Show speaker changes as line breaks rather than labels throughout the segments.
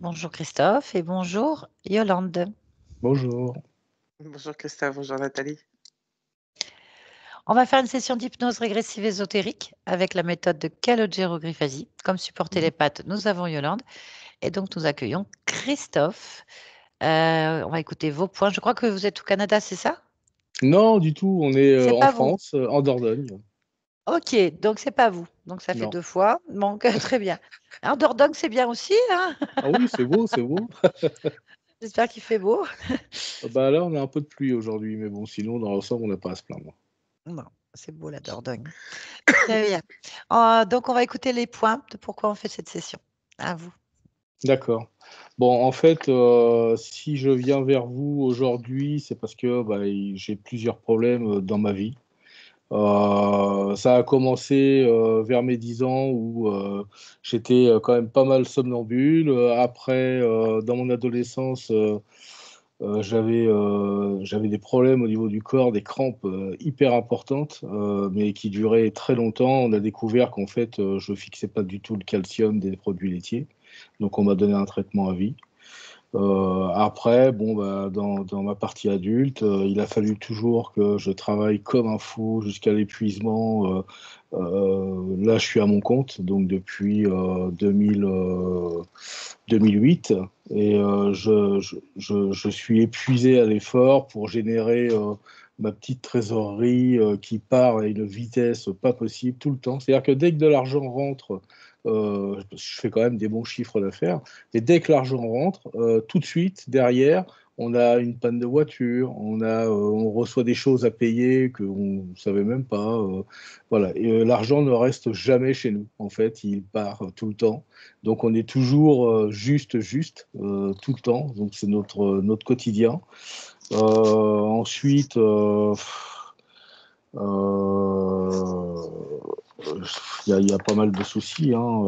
Bonjour Christophe et bonjour Yolande.
Bonjour.
Bonjour Christophe, bonjour Nathalie.
On va faire une session d'hypnose régressive ésotérique avec la méthode de Calogero Griffasi. Comme support télépathe, nous avons Yolande et donc nous accueillons Christophe. On va écouter vos points. Je crois que vous êtes au Canada, c'est ça?
Non, du tout, on est
C'est
en
pas vous.
France, en Dordogne.
Ok, donc c'est pas vous. Donc ça fait
Non.
2 fois. Donc très bien. Alors Dordogne, c'est bien aussi, hein?
Ah oui, c'est beau, c'est beau.
J'espère qu'il fait beau.
Bah là, on a un peu de pluie aujourd'hui, mais bon, sinon, dans l'ensemble, on n'a pas à se plaindre.
Non, c'est beau la Dordogne. Très bien. Donc on va écouter les points de pourquoi on fait cette session. À vous.
D'accord. Bon, en fait, si je viens vers vous aujourd'hui, c'est parce que j'ai plusieurs problèmes dans ma vie. Ça a commencé vers mes 10 ans où j'étais quand même pas mal somnambule. Après, dans mon adolescence, j'avais des problèmes au niveau du corps, des crampes hyper importantes, mais qui duraient très longtemps. On a découvert qu'en fait, je fixais pas du tout le calcium des produits laitiers. Donc, on m'a donné un traitement à vie. Après, bon, dans ma partie adulte, il a fallu toujours que je travaille comme un fou jusqu'à l'épuisement. Là, je suis à mon compte, donc depuis 2008, et je suis épuisé à l'effort pour générer ma petite trésorerie qui part à une vitesse pas possible tout le temps. C'est-à-dire que dès que de l'argent rentre, je fais quand même des bons chiffres d'affaires, et dès que l'argent rentre, tout de suite, derrière, on a une panne de voiture, on reçoit des choses à payer qu'on ne savait même pas. Voilà. Et l'argent ne reste jamais chez nous. En fait, il part tout le temps. Donc, on est toujours juste, tout le temps. Donc, c'est notre quotidien. Ensuite, euh, il y a pas mal de soucis, hein.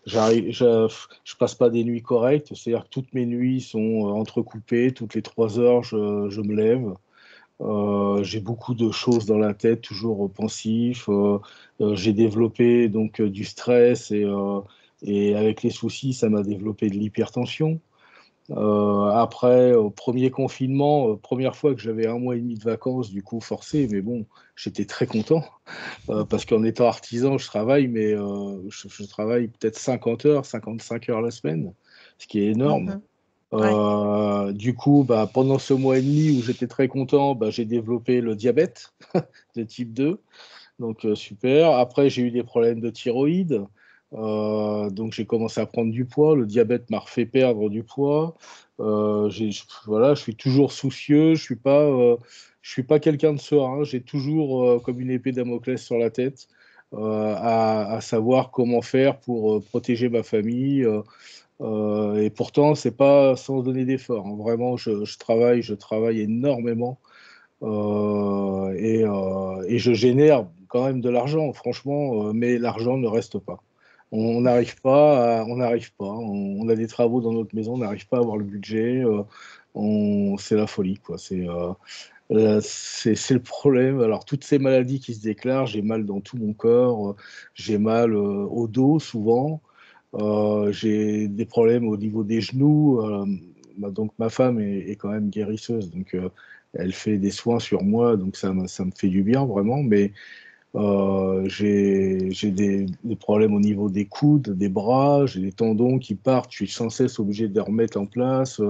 Je passe pas des nuits correctes, c'est-à-dire que toutes mes nuits sont entrecoupées, toutes les 3 heures, je me lève. J'ai beaucoup de choses dans la tête, toujours pensif. J'ai développé donc du stress et avec les soucis, ça m'a développé de l'hypertension. Après, au premier confinement, première fois que j'avais 1 mois et demi de vacances, du coup forcé, mais bon, j'étais très content parce qu'en étant artisan, je travaille, mais je travaille peut-être 50 heures, 55 heures la semaine, ce qui est énorme.
Mhm. Ouais.
Du coup, pendant ce mois et demi où j'étais très content, j'ai développé le diabète de type 2. Donc, super. Après, j'ai eu des problèmes de thyroïde. Donc, j'ai commencé à prendre du poids. Le diabète m'a refait perdre du poids. Voilà, je suis toujours soucieux. Je suis pas quelqu'un de serein. J'ai toujours comme une épée Damoclès sur la tête à savoir comment faire pour protéger ma famille. Et pourtant, c'est pas sans donner d'effort, hein. Vraiment, je travaille énormément et je génère quand même de l'argent, franchement, mais l'argent ne reste pas. On n'arrive pas. On a des travaux dans notre maison, on n'arrive pas à avoir le budget. C'est la folie, quoi. C'est le problème. Alors, toutes ces maladies qui se déclarent, j'ai mal dans tout mon corps, j'ai mal au dos souvent. J'ai des problèmes au niveau des genoux. Donc ma femme est quand même guérisseuse, donc elle fait des soins sur moi, donc ça me fait du bien vraiment. Mais j'ai des problèmes au niveau des coudes, des bras, j'ai des tendons qui partent. Je suis sans cesse obligé de les remettre en place.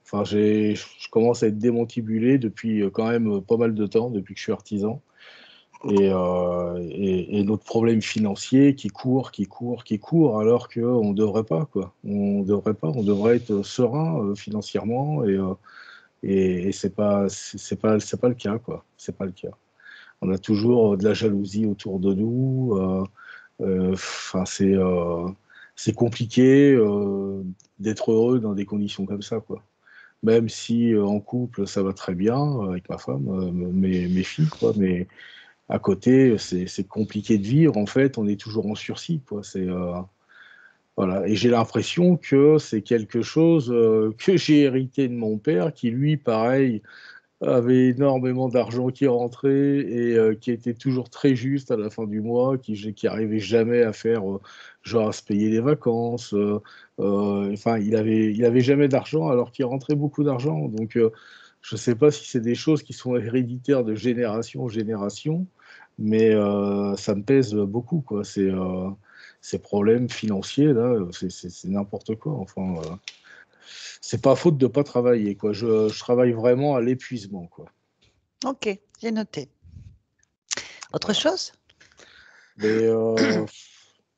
Enfin, je commence à être démantibulé depuis quand même pas mal de temps, depuis que je suis artisan. Et notre problème financier qui court, alors qu'on ne devrait pas, quoi. On devrait pas, on devrait être serein financièrement, et c'est pas le cas, quoi. C'est pas le cas. On a toujours de la jalousie autour de nous. Enfin, c'est compliqué d'être heureux dans des conditions comme ça, quoi. Même si en couple, ça va très bien avec ma femme, mes filles, quoi, mais à côté, c'est compliqué de vivre. En fait, on est toujours en sursis, quoi. Voilà. Et j'ai l'impression que c'est quelque chose que j'ai hérité de mon père, qui lui, pareil, avait énormément d'argent qui rentrait et qui était toujours très juste à la fin du mois, qui arrivait jamais à faire genre à se payer les vacances. Enfin, il avait jamais d'argent alors qu'il rentrait beaucoup d'argent. Donc, je ne sais pas si c'est des choses qui sont héréditaires de génération en génération, mais ça me pèse beaucoup, quoi. Ces problèmes financiers, là, c'est n'importe quoi. Enfin, c'est pas faute de pas travailler, quoi. Je travaille vraiment à l'épuisement, quoi.
Ok, j'ai noté. Autre
Voilà.
chose?
Mais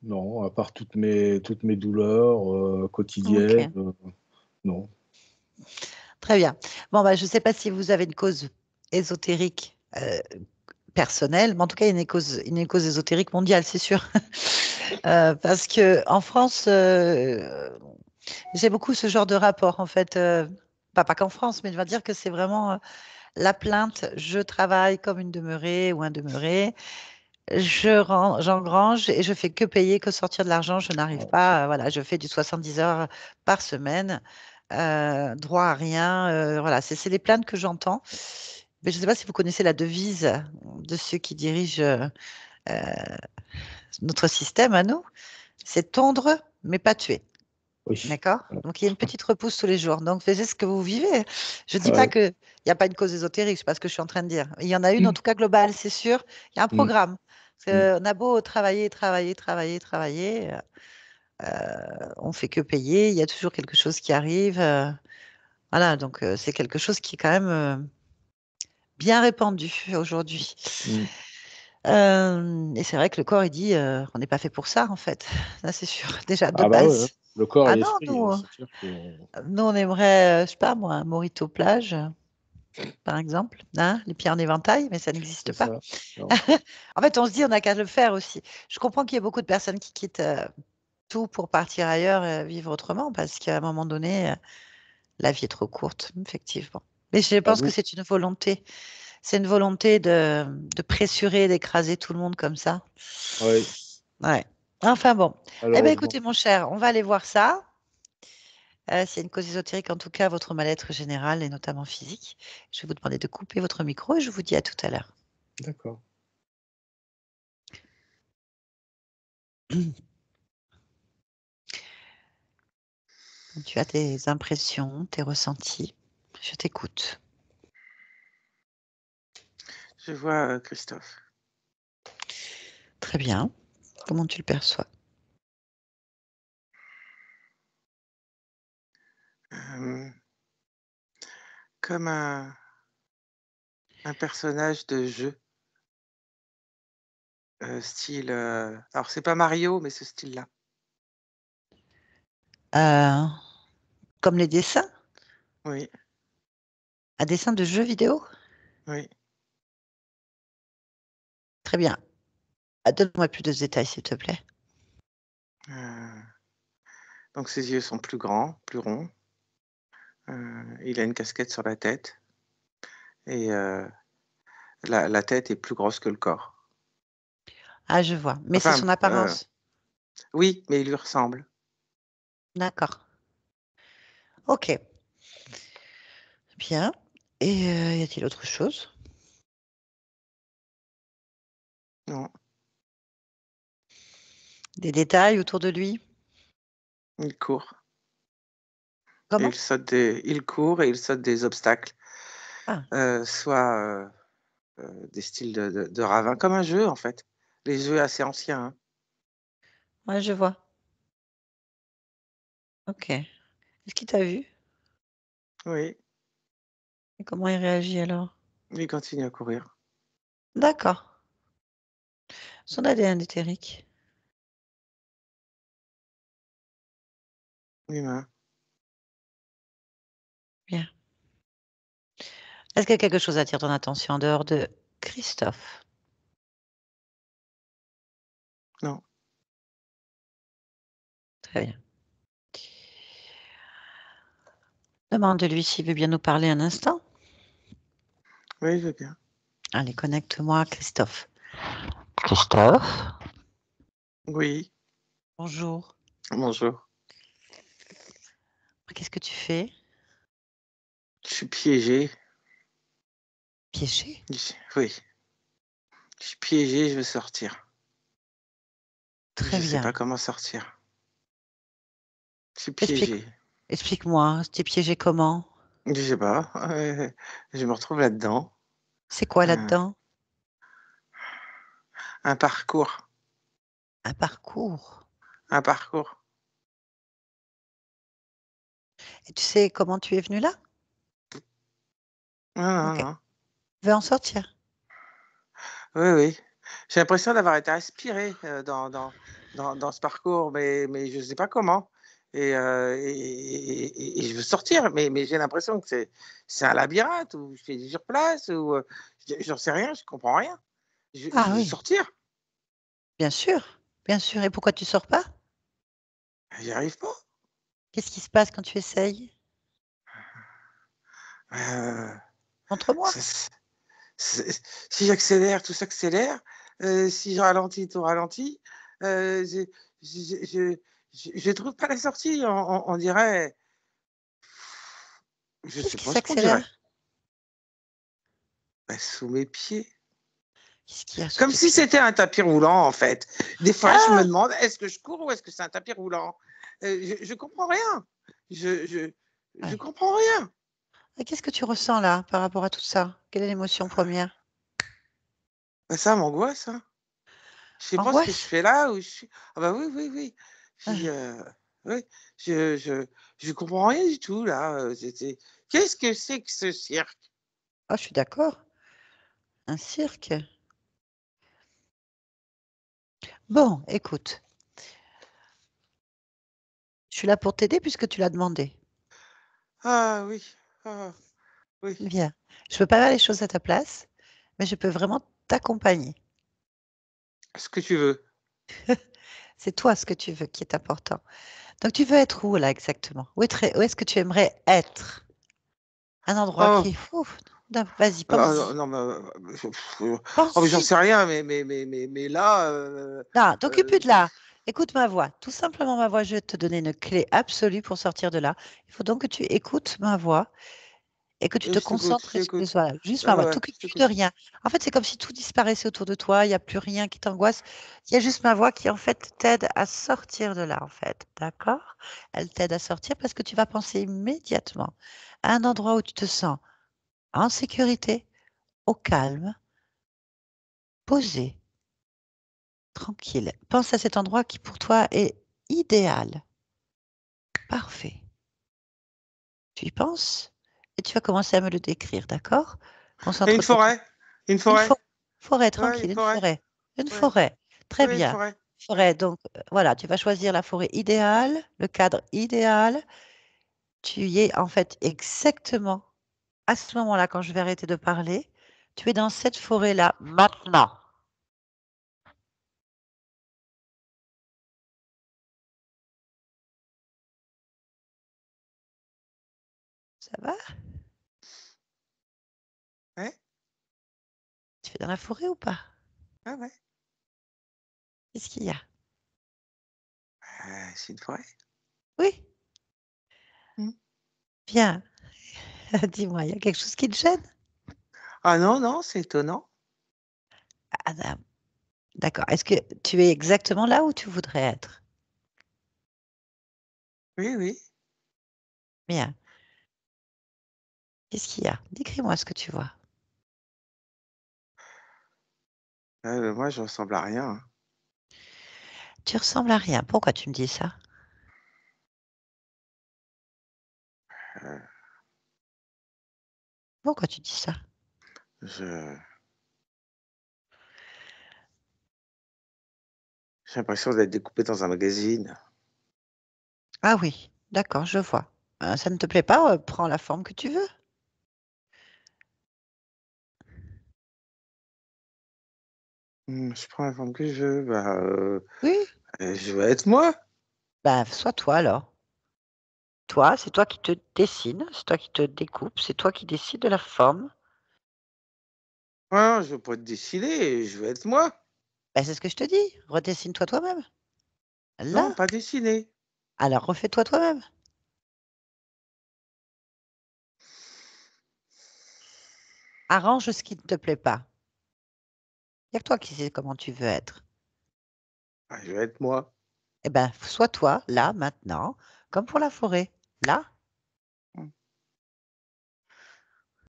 non, à part toutes mes douleurs
Ok,
quotidiennes, non.
très bien. Bon, bah, je ne sais pas si vous avez une cause ésotérique personnelle, mais en tout cas, une cause ésotérique mondiale, c'est sûr. Parce que en France, j'ai beaucoup ce genre de rapport, en fait. Pas qu'en France, mais je vais dire que c'est vraiment la plainte. Je travaille comme une demeurée ou un demeuré. J'engrange et je fais que payer, que sortir de l'argent. Je n'arrive
Ouais,
pas. Voilà, je fais du 70 heures par semaine, droit à rien. Voilà, c'est les plaintes que j'entends. Mais je ne sais pas si vous connaissez la devise de ceux qui dirigent euh, notre système à nous. C'est tondre, mais pas tuer.
oui.
D'accord? Donc, il y a une petite repousse tous les jours. Donc, c'est ce que vous vivez. Je ne dis pas
Ouais.
qu'il n'y a pas une cause ésotérique, c'est pas ce que je suis en train de dire. Il y en a une, en tout cas globale, c'est sûr. Il y a un
Mm,
programme.
mm.
On a beau travailler, travailler, travailler, travailler, on fait que payer. Il y a toujours quelque chose qui arrive. Voilà, donc c'est quelque chose qui est quand même bien répandu aujourd'hui.
Mm.
Et c'est vrai que le corps, il dit, on n'est pas fait pour ça, en fait. Ça, c'est sûr, déjà de
Ah bah ouais, hein.
base.
Le corps et
Ah non,
l'esprit,
nous,
c'est clair que.
nous, on aimerait, je sais pas moi, un mojito plage, par exemple, hein, les pieds en éventail, mais ça
C'est
n'existe pas.
ça. Non.
En fait, on se dit, on n'a qu'à le faire aussi. Je comprends qu'il y ait beaucoup de personnes qui quittent tout pour partir ailleurs et vivre autrement, parce qu'à un moment donné, la vie est trop courte, effectivement. Mais je
Bah,
pense que c'est une volonté. C'est une volonté de pressurer, d'écraser tout le monde comme ça.
ouais,
Ouais. Enfin bon. Eh bien,
malheureusement.
écoutez, mon cher, on va aller voir ça. S'il y a une cause ésotérique, en tout cas, votre mal-être général et notamment physique. Je vais vous demander de couper votre micro et je vous dis à tout à l'heure.
D'accord.
Tu as tes impressions, tes ressentis. Je t'écoute.
Je vois Christophe.
Très bien. Comment tu le perçois?
Euh, comme un personnage de jeu, style. Alors, c'est pas Mario, mais ce style-là.
Euh, Comme les dessins?
Oui,
Un dessin de jeu vidéo?
oui.
Très bien. Donne-moi plus de détails, s'il te plaît.
Euh, donc, ses yeux sont plus grands, plus ronds. Il a une casquette sur la tête. Et la tête est plus grosse que le corps.
Ah, je vois. Mais c'est
Enfin,
son apparence.
oui, mais il lui ressemble.
D'accord. Ok. Bien. Et y a-t-il autre chose?
Non,
Des détails autour de lui?
il court. Et
Comment?
il court et il saute des obstacles,
Ah,
soit des styles de ravin, comme un jeu en fait. Les jeux assez anciens, hein.
ouais, je vois. Ok. Est-ce qu'il t'a vu?
Oui,
Et comment il réagit alors?
il continue à courir.
D'accord. Son ADN éthérique.
Humain.
Bien. Est-ce qu'il y a quelque chose à attirer ton attention en dehors de Christophe?
Non,
Très bien. Demande-lui s'il veut bien nous parler un instant.
oui, je veux bien.
Allez, connecte-moi, Christophe. Christophe,
Oui,
bonjour.
bonjour.
Qu'est-ce que tu fais?
Je suis piégé.
Piégé?
Oui, je suis piégé, je veux sortir.
Très
Je sais
bien.
pas comment sortir. Je suis
Explique,
piégé.
explique-moi, t'es piégé comment?
Je sais pas. Je me retrouve là-dedans.
C'est quoi
Un,
là-dedans?
un parcours.
Un parcours.
Un parcours.
Et tu sais comment tu es venu là?
Non, non,
Ok.
non.
Veux en sortir?
Oui, oui. J'ai l'impression d'avoir été aspiré dans ce parcours, mais je ne sais pas comment. Et je veux sortir, mais j'ai l'impression que c'est un labyrinthe où je fais sur place, ou j'en sais rien, je comprends rien.
Ah
Je veux
oui,
sortir,
bien sûr, bien sûr. Et pourquoi tu sors pas?
j'y arrive pas.
Qu'est-ce qui se passe quand tu essayes?
Euh,
Montre-moi.
ça- si j'accélère, tout s'accélère. Si je ralentis, tout ralentit. Je, je trouve pas la sortie. On dirait, je
Qu'est-ce
sais
qui
pas ce qu'on dirait.
s'accélère?
Bah, sous mes pieds.
Qu'est-ce qu'il y a sous
Comme
tes
si
pieds?
c'était un tapis roulant, en fait. Des fois, je me
Ah,
demande, est-ce que je cours ou est-ce que c'est un tapis roulant? Je comprends rien. Je
ouais.
comprends rien.
Et qu'est-ce que tu ressens là par rapport à tout ça? Quelle est l'émotion première?
Bah, ça m'angoisse, hein. Je sais pas ce que je
Angoisse?
fais là. Ou je suis... Ah bah oui, oui, oui. Puis,
Ah,
oui, je comprends rien du tout, là. Qu'est-ce que c'est que ce cirque?
oh, je suis d'accord. Un cirque. Bon, écoute, je suis là pour t'aider puisque tu l'as demandé.
Ah oui, ah, oui.
Viens. Je peux pas faire les choses à ta place, mais je peux vraiment t'accompagner.
Ce que tu veux.
C'est toi ce que tu veux qui est important. Donc tu veux être où là exactement? Où est-ce que tu aimerais être? Un endroit
Oh,
qui est fou. Non, vas-y,
non,
pense-y.
non, oh, mais j'en
Pense-y.
sais rien, mais là,
Non, t'occupe plus
euh,
de là. Écoute ma voix. Tout simplement ma voix. Je vais te donner une clé absolue pour sortir de là. Il faut donc que tu écoutes ma voix et que tu te
je t'écoute, je
concentres
t'écoute.
voilà, juste ma
Ouais,
voix.
ouais,
T'occupes
je
plus de
t'écoute.
rien. En fait, c'est comme si tout disparaissait autour de toi. Il n'y a plus rien qui t'angoisse. Il y a juste ma voix qui, en fait, t'aide à sortir de là, en fait. D'accord? Elle t'aide à sortir parce que tu vas penser immédiatement à un endroit où tu te sens en sécurité, au calme, posé, tranquille. Pense à cet endroit qui, pour toi, est idéal. Parfait. Tu y penses et tu vas commencer à me le décrire, d'accord?
Et une
Concentre-toi.
forêt? Une
Une
forêt?
forêt
Ouais, une
tranquille, une
forêt.
forêt. Une
Ouais,
forêt. Très
ouais, une
bien.
forêt. Ouais.
Forêt, donc voilà, tu vas choisir la forêt idéale, le cadre idéal. Tu y es en fait exactement à ce moment-là, quand je vais arrêter de parler, tu es dans cette forêt-là maintenant. Ça va?
Ouais,
Tu es dans la forêt ou pas?
ah ouais.
Qu'est-ce qu'il y a?
C'est une forêt.
Oui,
Hmm.
bien. Dis-moi, il y a quelque chose qui te gêne?
Ah non, non, c'est étonnant.
Ah, d'accord. Est-ce que tu es exactement là où tu voudrais être?
Oui, oui.
Bien. Qu'est-ce qu'il y a? Décris-moi ce que tu vois.
Moi, je ressemble à rien, hein.
Tu ressembles à rien. Pourquoi tu me dis ça?
Euh,
Pourquoi tu dis ça?
je- j'ai l'impression d'être découpé dans un magazine.
Ah oui, d'accord, je vois. Ça ne te plaît pas? Prends la forme que tu veux.
Je prends la forme que je veux. Bah,
Oui,
je veux être moi.
bah, sois toi alors. Toi, c'est toi qui te dessines, c'est toi qui te découpes, c'est toi qui décides de la forme.
Ouais, je veux pas être dessiné, je veux être moi.
Bah, c'est ce que je te dis. Redessine-toi toi-même.
Non,
Là,
pas dessiné.
alors refais-toi toi-même. Arrange ce qui ne te plaît pas. Il y a que toi qui sais comment tu veux être.
Ah, je vais être moi.
Eh bien, sois toi, là, maintenant, comme pour la forêt. Là,
Mm.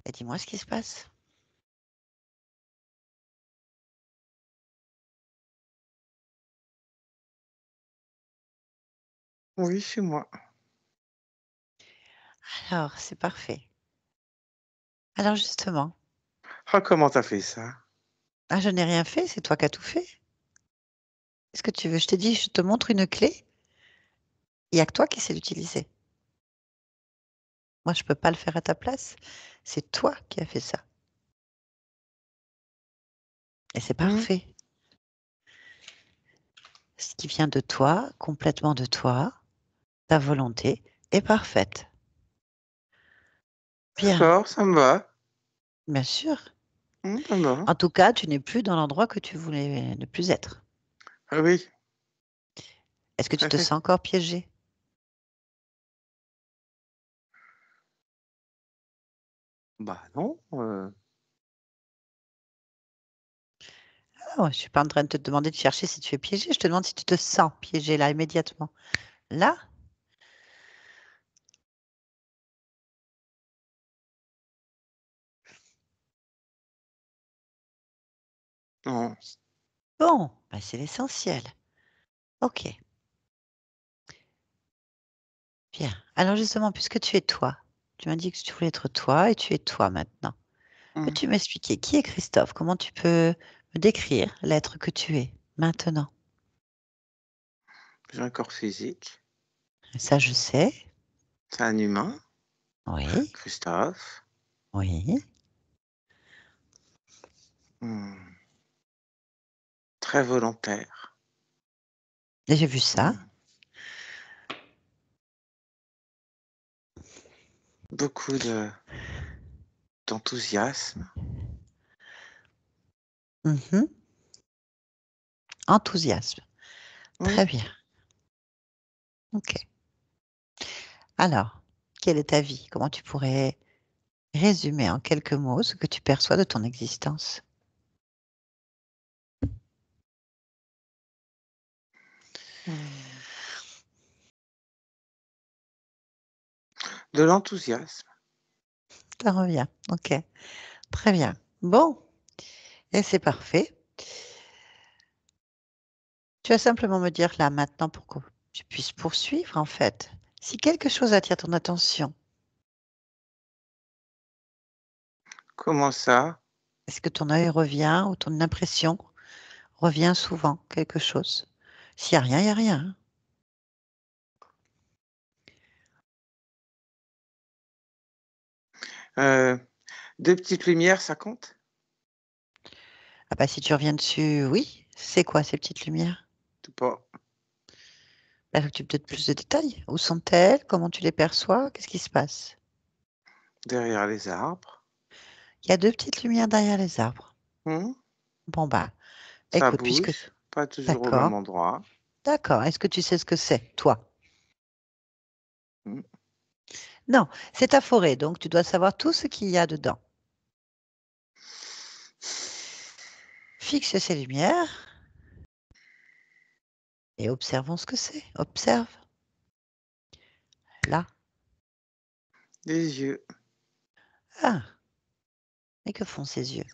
et dis-moi ce qui se passe.
Oui, c'est moi.
Alors, c'est parfait. Alors, justement,
Ah, comment t'as fait ça?
je n'ai rien fait, c'est toi qui as tout fait. Qu'est-ce que tu veux? Je t'ai dit, je te montre une clé. Il n'y a que toi qui sais l'utiliser. Moi, je ne peux pas le faire à ta place. C'est toi qui as fait ça. Et c'est
Mm.
parfait. Ce qui vient de toi, complètement de toi, ta volonté est parfaite. Bien,
D'accord, ça me va.
bien sûr.
Ça me va.
En tout cas, tu n'es plus dans l'endroit que tu voulais ne plus être.
Ah oui,
Est-ce que
tout
tu
à
te
fait.
sens encore piégé?
Bah non.
Ah, je ne suis pas en train de te demander de chercher si tu es piégé. Je te demande si tu te sens piégé là, immédiatement. Là?
Non.
Bon, bah, c'est l'essentiel. Ok, bien. Alors justement, puisque tu es toi, tu m'as dit que tu voulais être toi et tu es toi maintenant.
Mm.
Peux-tu m'expliquer qui est Christophe? Comment tu peux me décrire l'être que tu es maintenant?
J'ai un corps physique.
Ça, je sais.
C'est un humain,
Oui,
Christophe.
oui.
Mm. Très volontaire.
J'ai vu ça.
Mm. Beaucoup d'enthousiasme.
Mhm. Enthousiasme.
Oui.
Très bien. Ok. Alors, quelle est ta vie? Comment tu pourrais résumer en quelques mots ce que tu perçois de ton existence?
Mm. De l'enthousiasme.
Ça revient. Ok. Très bien.
Mm.
Bon, et c'est parfait. Tu vas simplement me dire là maintenant pour que tu puisses poursuivre en fait. Si quelque chose attire ton attention,
Comment ça?
est-ce que ton œil revient ou ton impression revient souvent quelque chose? S'il n'y a rien, il n'y a rien, hein.
Euh, Deux petites lumières, ça compte?
Ah bah si tu reviens dessus, oui. C'est quoi ces petites lumières?
Tout pas.
Bah, faut que tu me donnes plus de détails. Où sont-elles? Comment tu les perçois? Qu'est-ce qui se passe?
Derrière les arbres.
Il y a deux petites lumières derrière les arbres.
Mm.
Bon bah,
Ça
écoute, puisque...
bouge, pas toujours au même
D'accord,
endroit.
d'accord. Est-ce que tu sais ce que c'est, toi?
Mm.
Non, c'est ta forêt, donc tu dois savoir tout ce qu'il y a dedans. Fixe ces lumières et observons ce que c'est. Observe. Là.
Des yeux.
Ah, et que font ces yeux?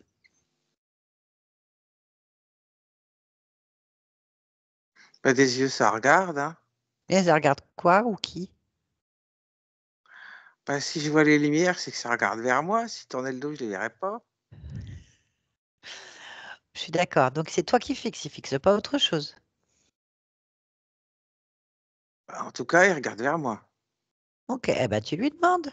Bah, des yeux, ça regarde, hein.
Et elles regardent quoi ou qui?
Bah, si je vois les lumières, c'est que ça regarde vers moi. Si tournais le dos, je les verrais pas.
Je suis d'accord. Donc c'est toi qui fixes, il fixe pas autre chose.
Bah, en tout cas, ils regardent vers moi.
Ok, eh ben tu lui demandes.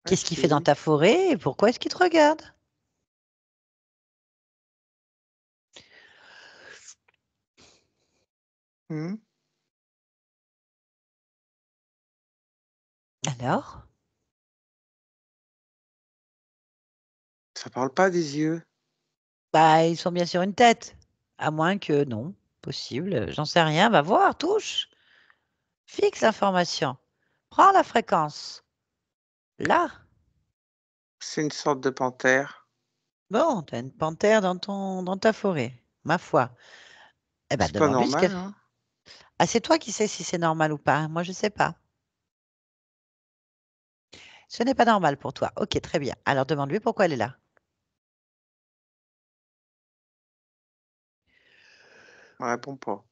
Qu'est-ce qu'il fait dans
OK.
ta forêt et pourquoi est-ce qu'il te regarde?
Mmh.
Alors?
Ça parle pas des yeux.
Bah, ils sont bien sur une tête. À moins que non, possible, j'en sais rien. Va voir, touche. Fixe l'information. Prends la fréquence. Là.
C'est une sorte de panthère.
Bon, tu as une panthère dans ta forêt. Ma foi. Eh ben,
C'est pas
demande-lui ce
normal,
qu'elle...
hein.
Ah, c'est toi qui sais si c'est normal ou pas. Moi, je ne sais pas. Ce n'est pas normal pour toi. Ok, très bien. Alors, demande-lui pourquoi elle est là.
Elle répond pas.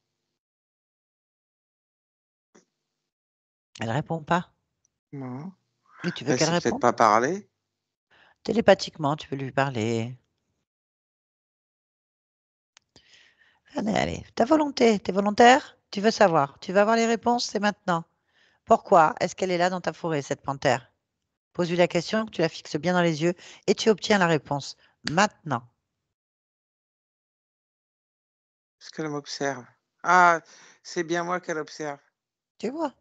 Elle répond pas.
Non.
Et tu veux
Elle
qu'elle
sait peut-être
réponde?
pas parler.
Télépathiquement, tu peux lui parler. Allez, ta volonté, t'es volontaire? Tu veux savoir. Tu veux avoir les réponses, c'est maintenant. Pourquoi est-ce qu'elle est là dans ta forêt, cette panthère? Pose-lui la question, tu la fixes bien dans les yeux et tu obtiens la réponse. Maintenant.
Parce qu'elle m'observe. Ah, c'est bien moi qu'elle observe.
Tu vois,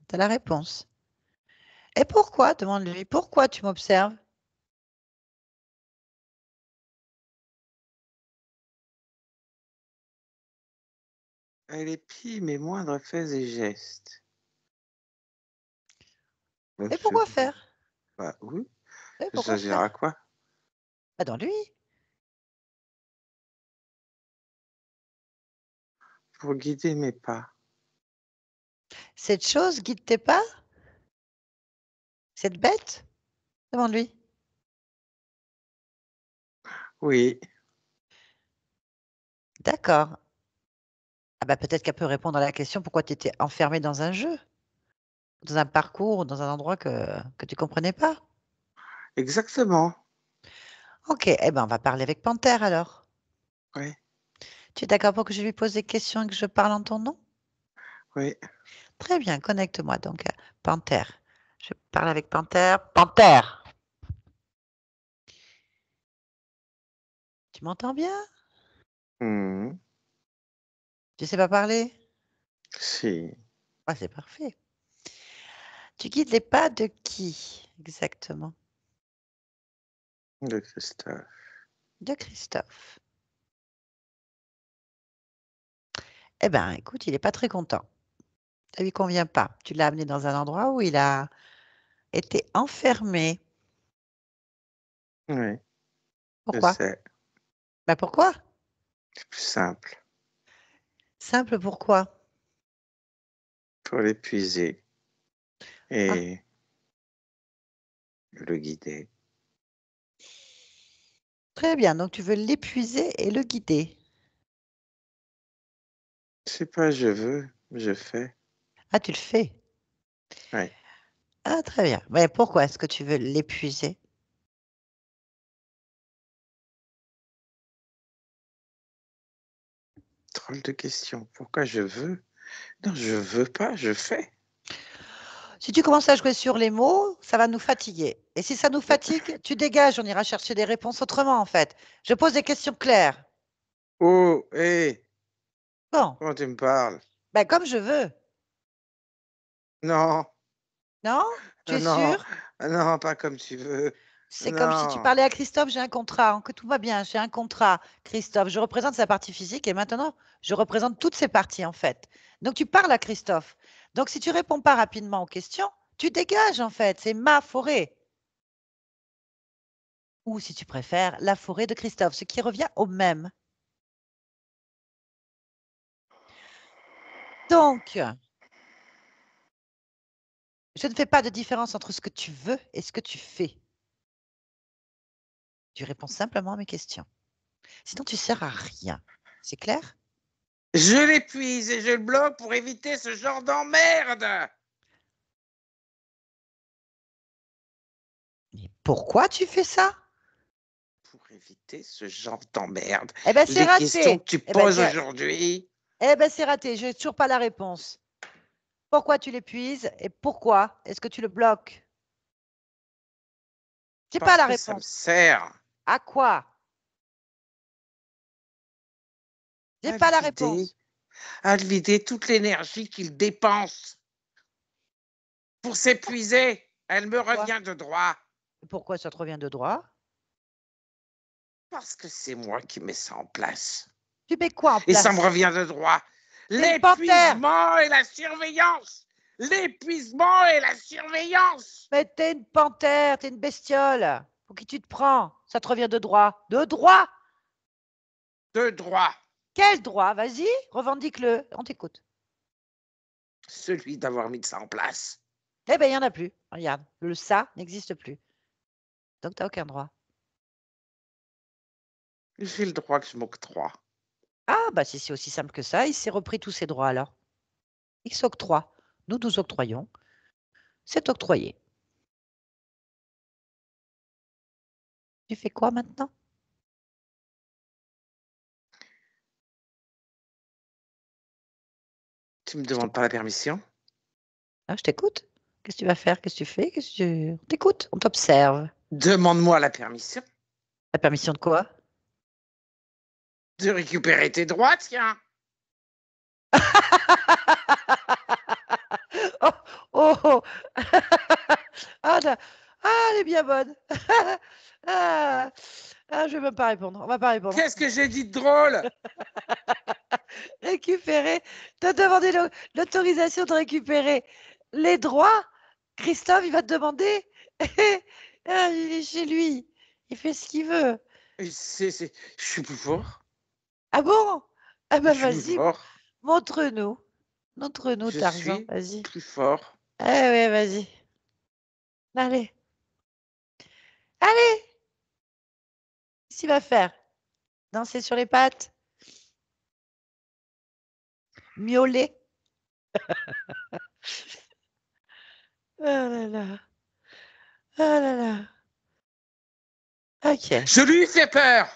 tu as la réponse. Et pourquoi? Demande-lui. Pourquoi tu m'observes?
Elle épie mes moindres faits et gestes. Bah,
Et pourquoi faire?
bah oui,
Et
ça
pourquoi
gère à
faire?
quoi?
Pas dans lui.
Pour guider mes pas.
Cette chose guide tes pas? Cette bête? Demande-lui.
Oui,
D'accord. Ah bah peut-être qu'elle peut répondre à la question pourquoi tu étais enfermé dans un jeu, dans un parcours, dans un endroit que tu comprenais pas.
exactement.
Ok, eh ben on va parler avec Panthère alors.
Oui,
Tu es d'accord pour que je lui pose des questions et que je parle en ton nom?
oui.
Très bien, connecte-moi donc. Panthère. Je parle avec Panthère. Panthère! Tu m'entends bien?
Mhm.
Tu sais pas parler?
Si,
Ah, c'est parfait. Tu guides les pas de qui exactement?
de Christophe.
De Christophe. Eh ben, écoute, il n'est pas très content. Ça lui convient pas. Tu l'as amené dans un endroit où il a été enfermé.
Oui, je
Pourquoi?
sais.
Bah pourquoi?
C'est plus simple
Simple pourquoi?
pour l'épuiser
Ah,
et le guider.
très bien. Donc tu veux l'épuiser et le guider.
C'est pas je veux, je fais.
Ah, tu le fais.
Oui.
Ah, très bien. Mais pourquoi est-ce que tu veux l'épuiser?
Drôle de question. Pourquoi je veux? Non, je veux pas, je fais.
Si tu commences à jouer sur les mots, ça va nous fatiguer. Et si ça nous fatigue, tu dégages, on ira chercher des réponses autrement en fait. Je pose des questions claires.
Oh, hé,
Bon,
comment tu me parles?
ben comme je veux.
Non,
Non? Tu es
non,
sûr?
non, pas comme tu veux.
C'est comme si tu
Non,
parlais à Christophe, j'ai un contrat, hein, que tout va bien, j'ai un contrat, Christophe. Je représente sa partie physique et maintenant, je représente toutes ses parties en fait. Donc tu parles à Christophe. Donc si tu réponds pas rapidement aux questions, tu dégages en fait, c'est ma forêt. Ou si tu préfères, la forêt de Christophe, ce qui revient au même. Donc, je ne fais pas de différence entre ce que tu veux et ce que tu fais. Tu réponds simplement à mes questions. Sinon, tu ne sers à rien. C'est clair?
je l'épuise et je le bloque pour éviter ce genre d'emmerde.
Mais pourquoi tu fais ça?
Pour éviter ce genre d'emmerde.
Eh bien, c'est
Les questions
raté.
que tu
Eh ben,
poses aujourd'hui.
c'est raté. Je n'ai toujours pas la réponse. Pourquoi tu l'épuises et pourquoi est-ce que tu le bloques? J'ai pas
Parce
la
que ça me
réponse.
sert
À quoi? J'ai
à
pas la
vider,
réponse.
à vider toute l'énergie qu'il dépense pour s'épuiser. Elle me
Pourquoi?
revient de droit.
Pourquoi ça te revient de droit?
Parce que c'est moi qui mets ça en place.
Tu mets quoi en
Et ça me
place?
revient de droit.
T'es une panthère.
L'épuisement et la surveillance. L'épuisement et la surveillance.
Mais t'es une panthère, t'es une bestiole. Pour qui tu te prends? Ça te revient de droit. De droit?
De droit.
Quel droit? Vas-y, revendique-le. On t'écoute.
Celui d'avoir mis ça en place.
Eh bien, il n'y en a plus. Regarde, le ça n'existe plus. Donc, tu n'as aucun droit.
J'ai le droit que je m'octroie.
Ah, bah si c'est aussi simple que ça, il s'est repris tous ses droits alors. Il s'octroie. Nous nous octroyons. C'est octroyé. Tu fais quoi maintenant?
Tu me demandes pas la permission?
Ah, je t'écoute. Qu'est-ce que tu vas faire? Qu'est-ce que tu fais? Qu'est-ce que tu... On t'écoute, on t'observe.
Demande-moi la permission
La permission de quoi?
de récupérer tes droits, tiens.
Oh, oh, oh. Ah, elle est bien bonne. Ah, je vais même pas répondre. On va pas répondre.
Qu'est-ce que j'ai dit de drôle?
Récupérer. T'as demandé l'autorisation de récupérer les droits. Christophe, il va te demander. Ah, il est chez lui. Il fait ce qu'il veut.
Je suis plus fort.
Ah bon? Ah ben
Je suis plus
vas-y,
fort.
montre-nous. Montre-nous,
Je
Tarzan.
suis
Vas-y.
plus fort.
Ah ouais, vas-y. Allez. Allez. Qu'est-ce qu'il va faire? Danser sur les pattes? Miauler? Ah là là. Ah là là. Ok.
Je lui fais peur.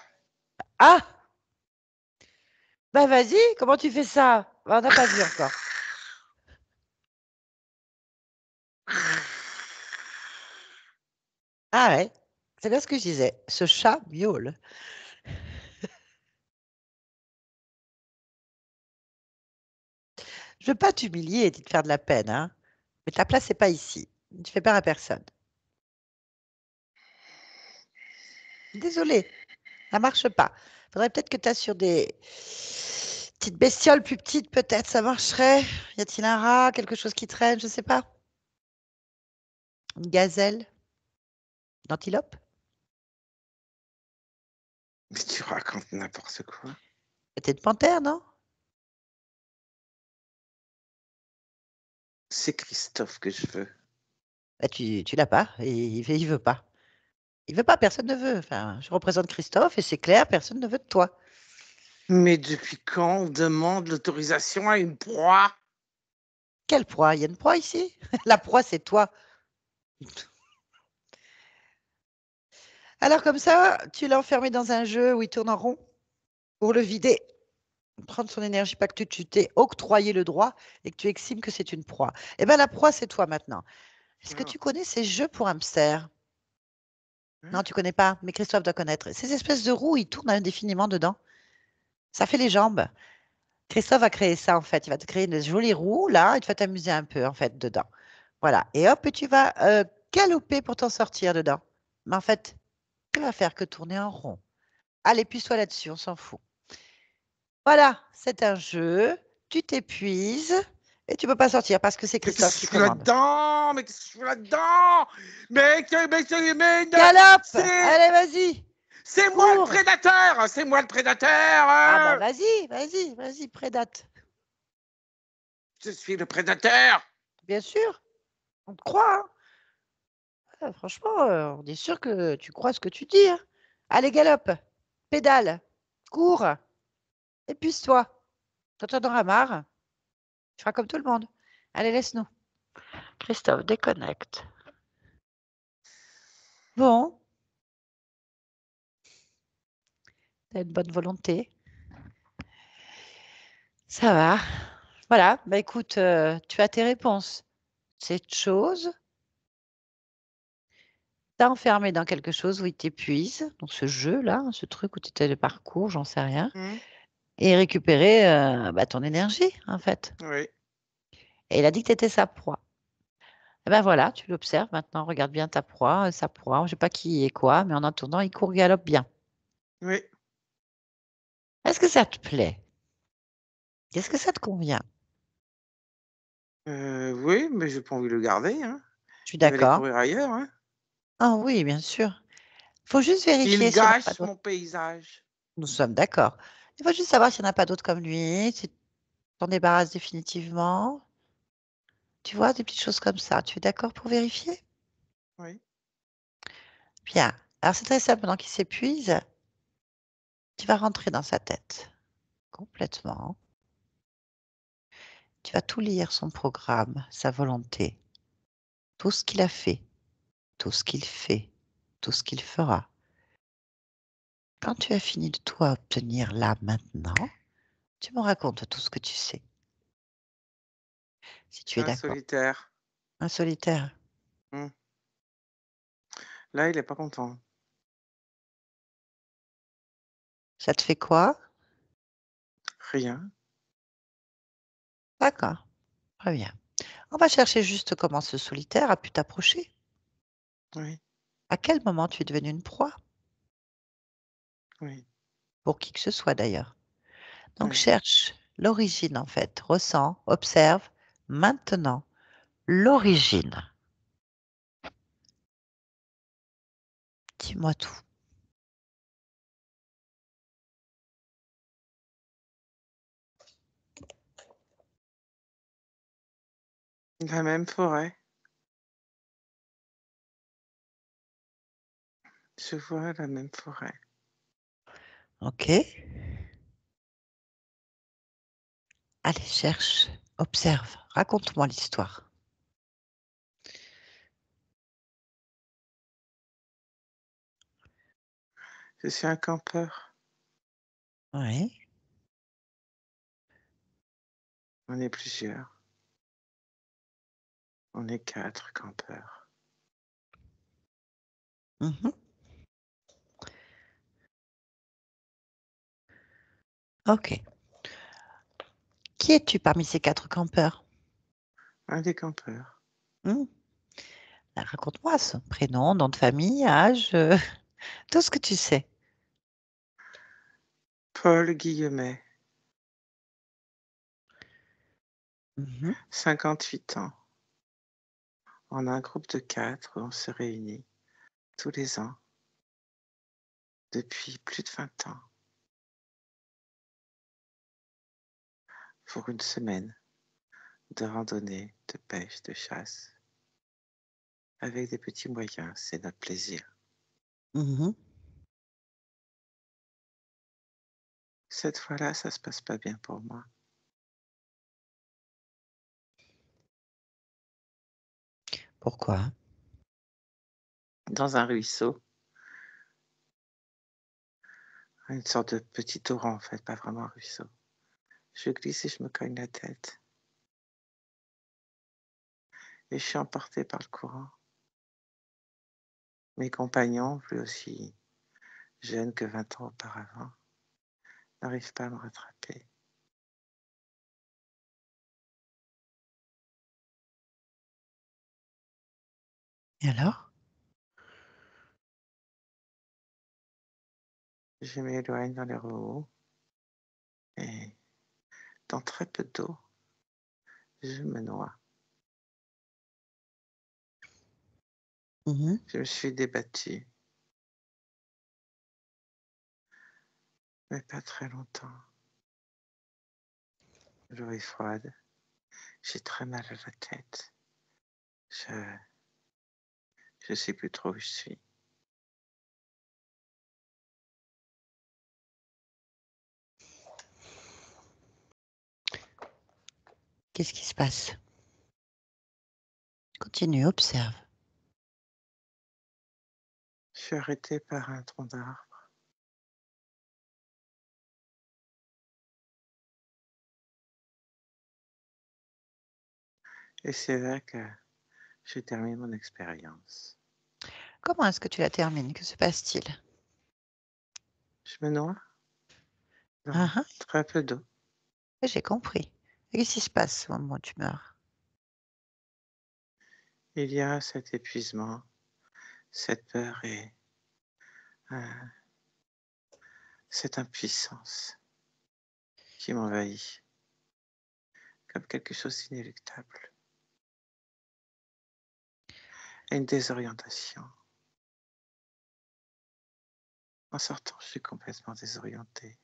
Ah! Bah vas-y, comment tu fais ça? Bah, on n'a pas vu encore. Ah ouais, c'est bien ce que je disais. Ce chat miaule. Je veux pas t'humilier et te faire de la peine, hein. Mais ta place n'est pas ici. Tu fais peur à personne. Désolée, ça marche pas. Faudrait peut-être que tu assures des petites bestioles plus petites, peut-être, ça marcherait. Y a-t-il un rat, quelque chose qui traîne, je sais pas. Une gazelle? Une antilope?
Mais tu racontes n'importe quoi.
Peut-être une panthère, non?
C'est Christophe que je veux.
Bah, tu l'as pas, et il veut pas. Il veut pas, personne ne veut. Enfin, je représente Christophe et c'est clair, personne ne veut de toi.
Mais depuis quand on demande l'autorisation à une proie?
Quelle proie? Il y a une proie ici? La proie, c'est toi. Alors comme ça, tu l'as enfermé dans un jeu où il tourne en rond pour le vider, prendre son énergie, pas que tu t'es octroyé le droit et que tu estimes que c'est une proie. Eh bien, la proie, c'est toi maintenant. Est-ce que
Ah.
tu connais ces jeux pour hamster? Non, tu connais pas, mais Christophe doit connaître. Ces espèces de roues, ils tournent indéfiniment dedans. Ça fait les jambes. Christophe a créé ça, en fait. Il va te créer une jolie roue, là, et tu vas t'amuser un peu, en fait, dedans. Voilà. Et hop, tu vas galoper pour t'en sortir dedans. Mais en fait, tu vas faire que tourner en rond. Allez, puise-toi là-dessus, on s'en fout. Voilà, c'est un jeu. Tu t'épuises et tu peux pas sortir parce que c'est
Mais
Christophe
qu'est-ce
qui
que je fais
commande.
là-dedans? Mais qu'est-ce que je fais là-dedans? Mais
Galope!
c'est
Allez, vas-y!
moi le
Cours!
prédateur! C'est moi le prédateur!
Ah bah vas-y, prédate.
Je suis le prédateur!
Bien sûr, on te croit, hein. Ah, franchement, on est sûr que tu crois ce que tu dis, hein. Allez, galope, pédale, cours, épuise-toi. Quand t'en auras marre, tu feras comme tout le monde. Allez, laisse-nous. Christophe, déconnecte. Bon, t'as une bonne volonté. Ça va. Voilà, bah écoute, tu as tes réponses. Cette chose t'a enfermé dans quelque chose où il t'épuise, donc ce jeu-là, ce truc où tu étais de parcours, j'en sais rien, et récupérer bah, ton énergie, en fait.
Oui.
Et il a dit que tu étais sa proie. Et ben voilà, tu l'observes maintenant, regarde bien ta proie, sa proie, je ne sais pas qui est quoi, mais en attendant, il court, galope bien.
Oui.
Est-ce que ça te plaît? Est-ce que ça te convient?
Oui, mais j'ai pas envie de le garder, hein.
Je suis
Il va aller
d'accord.
courir ailleurs, hein.
Ah oui, bien sûr. Il faut juste vérifier
Il
s'il n'y en a pas
gâche
d'autres.
mon paysage.
Nous sommes d'accord. Il faut juste savoir s'il n'y en a pas d'autres comme lui, si tu t'en débarrasses définitivement. Tu vois, des petites choses comme ça. Tu es d'accord pour vérifier?
Oui.
Bien. Alors, c'est très simple. Pendant qu'il s'épuise, tu vas rentrer dans sa tête complètement. Tu vas tout lire, son programme, sa volonté, tout ce qu'il a fait, tout ce qu'il fait, tout ce qu'il fera. Quand tu as fini de tout obtenir là, maintenant, tu me racontes tout ce que tu sais, si tu
C'est
es
un
d'accord.
solitaire.
Un solitaire.
Hmm. Là, il est pas content.
Ça te fait quoi?
Rien.
D'accord. Très bien. On va chercher juste comment ce solitaire a pu t'approcher.
Oui,
À quel moment tu es devenu une proie?
oui,
Pour qui que ce soit d'ailleurs. Donc
oui.
cherche l'origine en fait. Ressens, observe maintenant l'origine. Dis-moi tout.
La même forêt. Je vois la même forêt.
Ok. Allez, cherche, observe, raconte-moi l'histoire.
Je suis un campeur.
Oui.
On est plusieurs. On est 4 campeurs.
Mhm. Ok. Qui es-tu parmi ces 4 campeurs?
Un des campeurs.
Hmm. Ben, raconte-moi son prénom, nom de famille, âge, tout ce que tu sais.
Paul Guillemet,
Mhm.
58 ans. On a un groupe de 4, on se réunit tous les ans depuis plus de 20 ans pour une semaine de randonnée, de pêche, de chasse. Avec des petits moyens, c'est notre plaisir.
Mhm.
Cette fois-là, ça se passe pas bien pour moi.
Pourquoi?
Dans un ruisseau, une sorte de petit torrent en fait, pas vraiment un ruisseau. Je glisse et je me cogne la tête. Et je suis emportée par le courant. Mes compagnons, plus aussi jeunes que 20 ans auparavant, n'arrivent pas à me rattraper.
Et alors?
Je m'éloigne dans les roues et dans très peu d'eau, je me noie.
Mhm.
Je me suis débattue, mais pas très longtemps. L'eau est froide, j'ai très mal à la tête. Je sais plus trop où je suis.
Qu'est-ce qui se passe? Continue, observe.
Je suis arrêtée par un tronc d'arbre. Et c'est là que je termine mon expérience.
Comment est-ce que tu la termines? Que se passe-t-il?
Je me noie dans
Ah, ah,
très peu d'eau.
j'ai compris. Et qu'est-ce qui se passe au moment où tu meurs?
Il y a cet épuisement, cette peur et euh, cette impuissance qui m'envahit comme quelque chose d'inéluctable. Et une désorientation. En sortant, je suis complètement désorienté.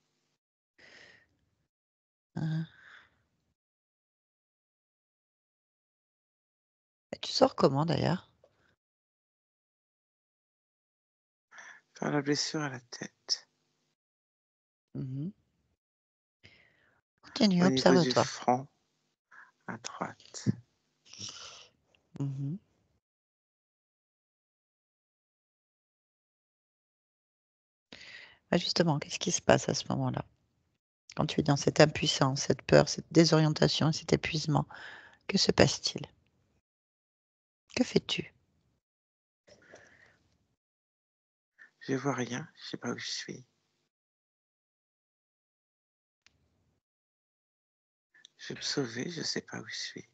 Et tu sors comment d'ailleurs?
Par la blessure à la tête.
Continue,
Au niveau du
observe-toi.
front, à droite.
Justement, qu'est-ce qui se passe à ce moment-là? Quand tu es dans cette impuissance, cette peur, cette désorientation, cet épuisement, que se passe-t-il? Que fais-tu?
Je vois rien, je sais pas où je suis. Je vais me sauver, je sais pas où je suis.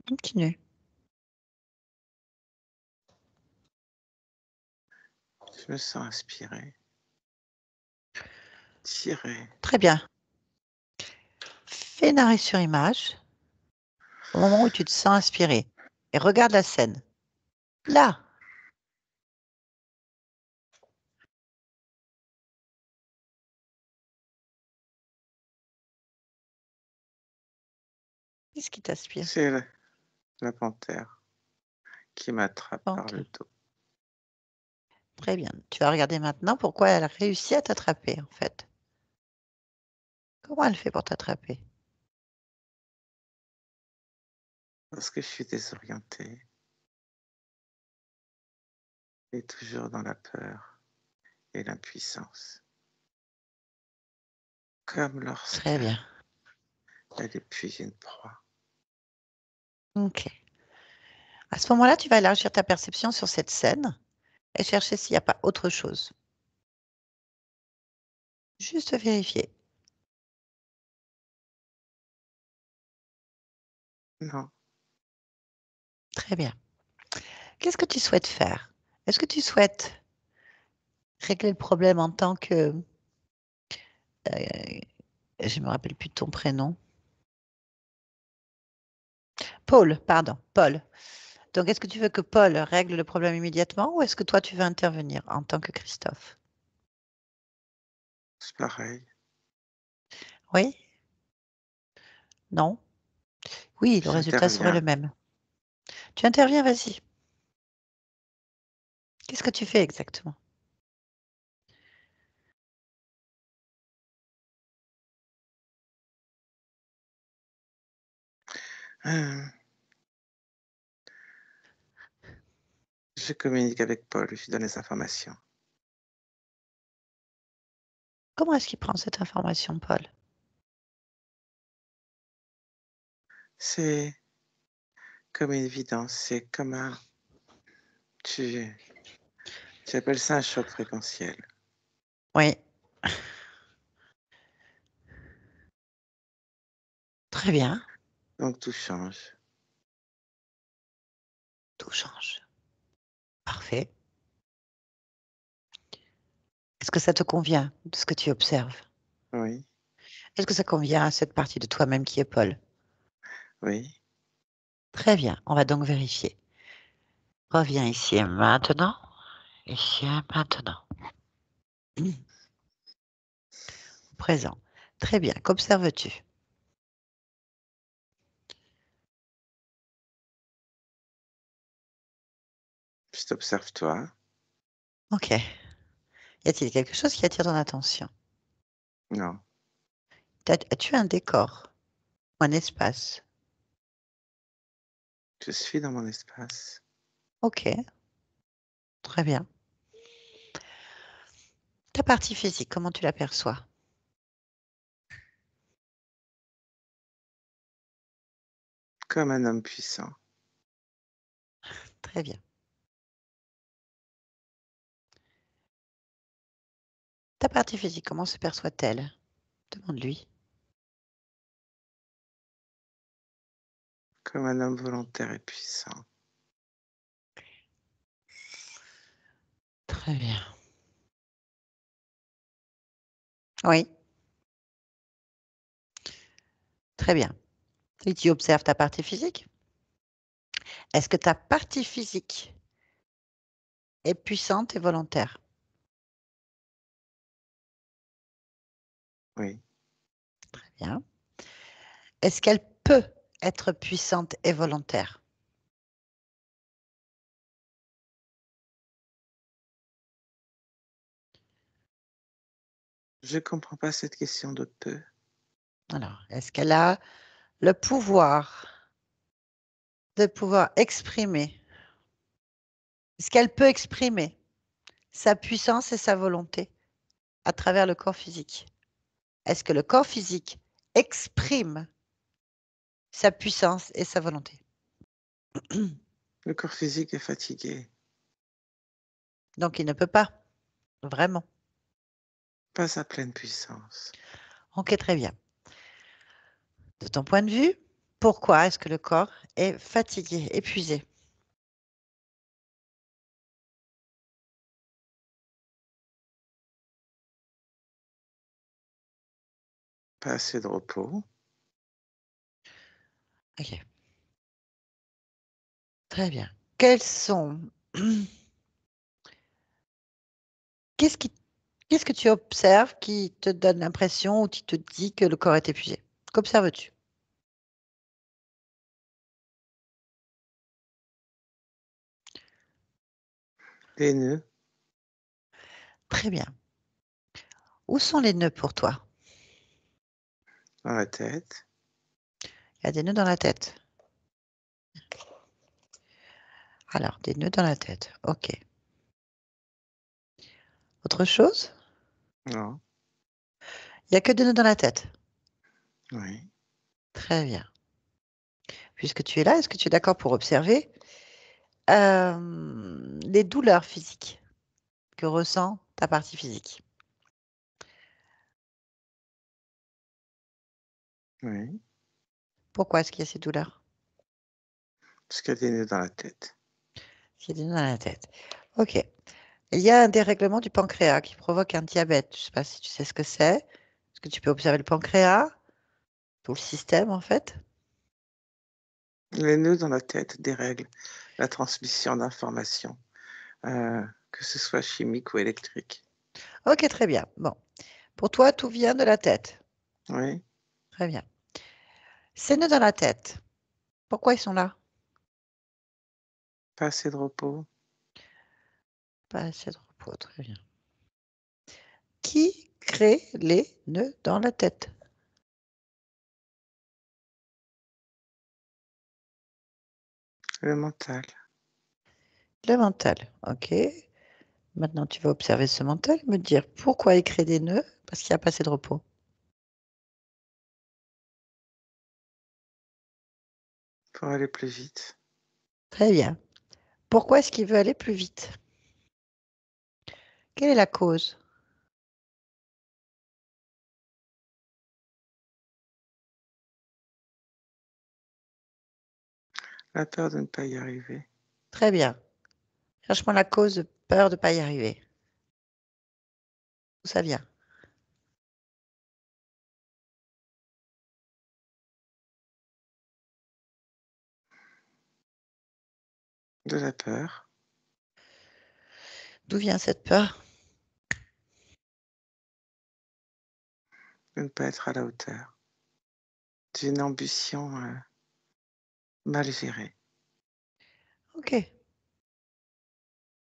Continue.
Je me sens inspiré. Tiré.
Très bien. Fais une arrêt sur image au moment où tu te sens inspiré et regarde la scène. Là, qu'est-ce qui t'inspire?
C'est la panthère qui m'attrape par
Ok,
le dos.
très bien. Tu vas regarder maintenant pourquoi elle a réussi à t'attraper en fait. Comment elle fait pour t'attraper?
Parce que je suis désorienté et toujours dans la peur et l'impuissance. Comme
Très
lorsqu'elle
bien.
épuise une proie.
Ok. À ce moment-là, tu vas élargir ta perception sur cette scène et chercher s'il n'y a pas autre chose. Juste vérifier.
Non,
Très bien. Qu'est-ce que tu souhaites faire? Est-ce que tu souhaites régler le problème en tant que... je ne me rappelle plus de ton prénom. Paul, pardon, Paul. Donc, est-ce que tu veux que Paul règle le problème immédiatement ou est-ce que toi, tu veux intervenir en tant que Christophe?
c'est pareil.
Oui? Non? Oui, le résultat serait le
J'interviens.
même. Tu interviens, vas-y. Qu'est-ce que tu fais exactement?
Euh, Je communique avec Paul, je lui donne les informations.
Comment est-ce qu'il prend cette information, Paul?
C'est comme une évidence, c'est comme un... Tu appelles ça un choc fréquentiel.
Oui. Très bien.
Donc tout change.
Tout change. Parfait. Est-ce que ça te convient de ce que tu observes?
Oui,
Est-ce que ça convient à cette partie de toi-même qui est Paul?
oui.
Très bien. On va donc vérifier. Reviens ici et maintenant. Ici et maintenant. Au présent. Très bien. Qu'observes-tu?
Je t'observe toi.
Ok. Y a-t-il quelque chose qui attire ton attention?
Non,
As-tu un décor ou un espace?
je suis dans mon espace.
Ok. Très bien. Ta partie physique, comment tu l'aperçois?
Comme un homme puissant.
Très bien. Ta partie physique, comment se perçoit-elle? Demande-lui.
Comme un homme volontaire et puissant.
Très bien. Oui, très bien. Et tu observes ta partie physique? Est-ce que ta partie physique est puissante et volontaire?
Oui.
Très bien. Est-ce qu'elle peut être puissante et volontaire?
Je comprends pas cette question de peu.
Alors, est-ce qu'elle a le pouvoir de pouvoir exprimer? Est-ce qu'elle peut exprimer sa puissance et sa volonté à travers le corps physique? Est-ce que le corps physique exprime sa puissance et sa volonté?
Le corps physique est fatigué.
Donc il ne peut pas, vraiment.
Pas à pleine puissance.
OK, très bien. De ton point de vue, pourquoi est-ce que le corps est fatigué, épuisé?
Pas assez de repos.
OK, très bien. Quels sont qu'est-ce qui qu'est-ce que tu observes qui te donne l'impression ou qui te dit que le corps est épuisé? Qu'observes-tu?
Des nœuds
Très bien. Où sont les nœuds pour toi?
dans la tête.
Il y a des nœuds dans la tête. Alors, des nœuds dans la tête, OK. Autre chose?
Non.
Il y a que des nœuds dans la tête?
Oui.
Très bien. Puisque tu es là, est-ce que tu es d'accord pour observer, les douleurs physiques que ressent ta partie physique?
Oui.
Pourquoi est-ce qu'il y a ces douleurs?
Parce qu'il y a des nœuds dans la tête.
Il y a des nœuds dans la tête. OK. Il y a un dérèglement du pancréas qui provoque un diabète. Je ne sais pas si tu sais ce que c'est? Est-ce que tu peux observer le pancréas? Tout le système, en fait?
Les nœuds dans la tête dérèglent la transmission d'informations, que ce soit chimique ou électrique.
OK, très bien. Bon. Pour toi, tout vient de la tête.
Oui.
Très bien. Ces nœuds dans la tête, pourquoi ils sont là?
Pas assez de repos.
Pas assez de repos, très bien. Qui crée les nœuds dans la tête?
Le mental.
Le mental, OK. Maintenant, tu vas observer ce mental, me dire pourquoi il crée des nœuds? Parce qu'il y a pas assez de repos.
Pour aller plus vite.
Très bien. Pourquoi est-ce qu'il veut aller plus vite? Quelle est la cause?
La peur de ne pas y arriver.
Très bien. Cherche-moi la cause de peur de pas y arriver. D'où ça vient?
De la peur.
D'où vient cette peur?
De ne pas être à la hauteur. D'une ambition mal gérée.
OK.